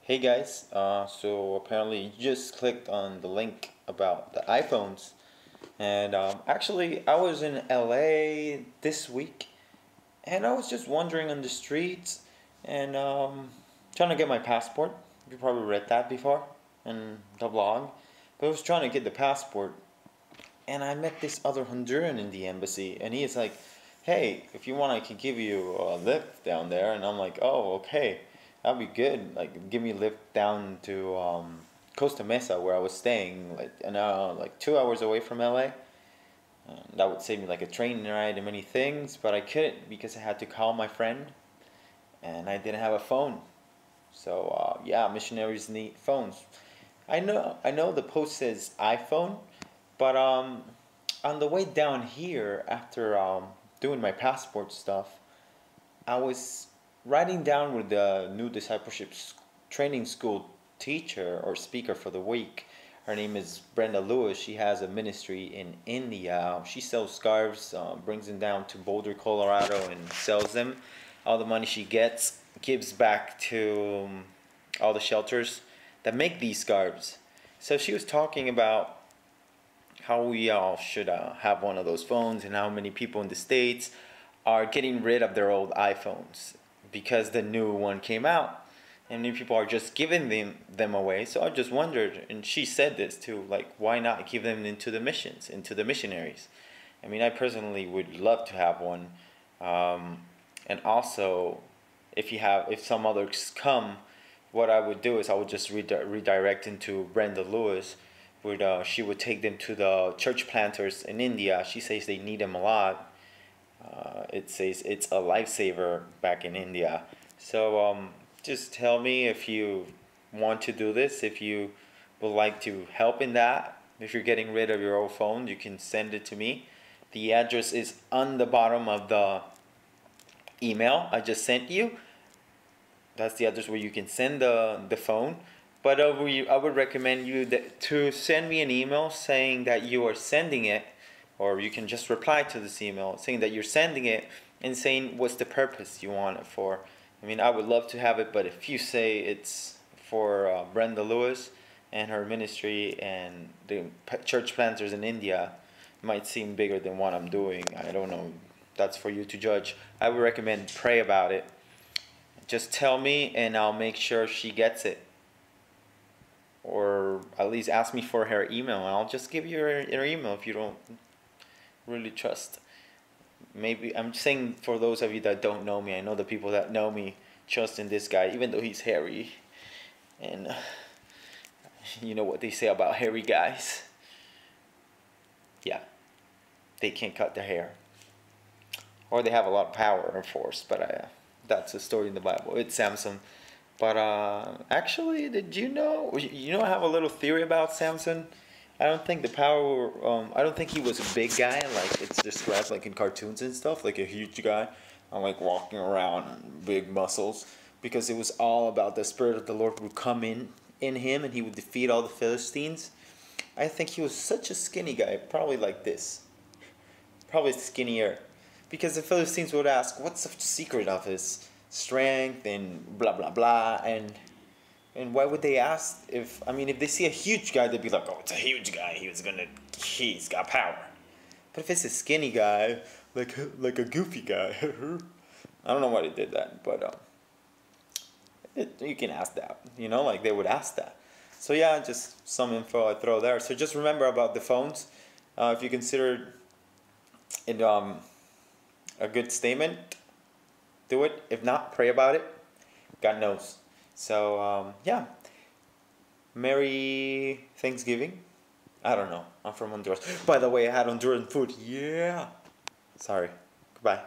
Hey guys, so apparently you just clicked on the link about the iPhones, and actually I was in LA this week, and I was just wandering on the streets and trying to get my passport. You probably read that before in the blog, but I was trying to get the passport, and I met this other Honduran in the embassy, and he is like, "Hey, if you want, I can give you a lift down there." And I'm like, "Oh, okay, that'd be good. Like, give me a lift down to Costa Mesa, where I was staying, like 2 hours away from LA. That would save me like a train ride and many things, but I couldn't because I had to call my friend, and I didn't have a phone. So yeah, missionaries need phones. I know the post says iPhone, but on the way down here after doing my passport stuff, I was writing down with the new training school teacher or speaker for the week. Her name is Brenda Lewis. She has a ministry in India. She sells scarves, brings them down to Boulder, Colorado, and sells them. All the money she gets gives back to all the shelters that make these scarves. So she was talking about how we all should have one of those phones, and how many people in the States are getting rid of their old iPhones because the new one came out. And many people are just giving them away. So I just wondered, and she said this too, like, why not give them into the missions, into the missionaries? I mean, I personally would love to have one. And also, if some others come, what I would do is I would just redirect into Brenda Lewis. She would take them to the church planters in India. She says they need them a lot. It says it's a lifesaver back in India. So just tell me if you want to do this, if you would like to help in that. If you're getting rid of your old phone, you can send it to me. The address is on the bottom of the email I just sent you. That's the address where you can send the phone. But I would recommend you to send me an email saying that you are sending it, or you can just reply to this email saying that you're sending it and saying what's the purpose you want it for. I mean, I would love to have it, but if you say it's for Brenda Lewis and her ministry and the church planters in India, it might seem bigger than what I'm doing. I don't know. That's for you to judge. I would recommend pray about it. Just tell me and I'll make sure she gets it. Or at least ask me for her email and I'll just give you her email if you don't really trust. Maybe I'm saying for those of you that don't know me, I know the people that know me trust in this guy, even though he's hairy. And you know what they say about hairy guys. Yeah, they can't cut their hair. Or they have a lot of power or force, but that's a story in the Bible. It's Samson. But actually, did you know? I have a little theory about Samson. I don't think the power. I don't think he was a big guy like it's described like in cartoons and stuff, like a huge guy, and like walking around and big muscles. Because it was all about the spirit of the Lord would come in him, and he would defeat all the Philistines. I think he was such a skinny guy, probably like this, probably skinnier, because the Philistines would ask, "What's the secret of his strength?" and blah blah blah, and why would they ask if? I mean, if they see a huge guy, they'd be like, "Oh, it's a huge guy. He's got power." But if it's a skinny guy, like a goofy guy, I don't know why they did that, but you can ask that. Like they would ask that. So yeah, just some info I throw there. So just remember about the phones. If you consider it a good statement, do it. If not, pray about it. God knows. So yeah, Merry Thanksgiving. I don't know. I'm from Honduras. By the way, I had Honduran food. Yeah. Sorry. Goodbye.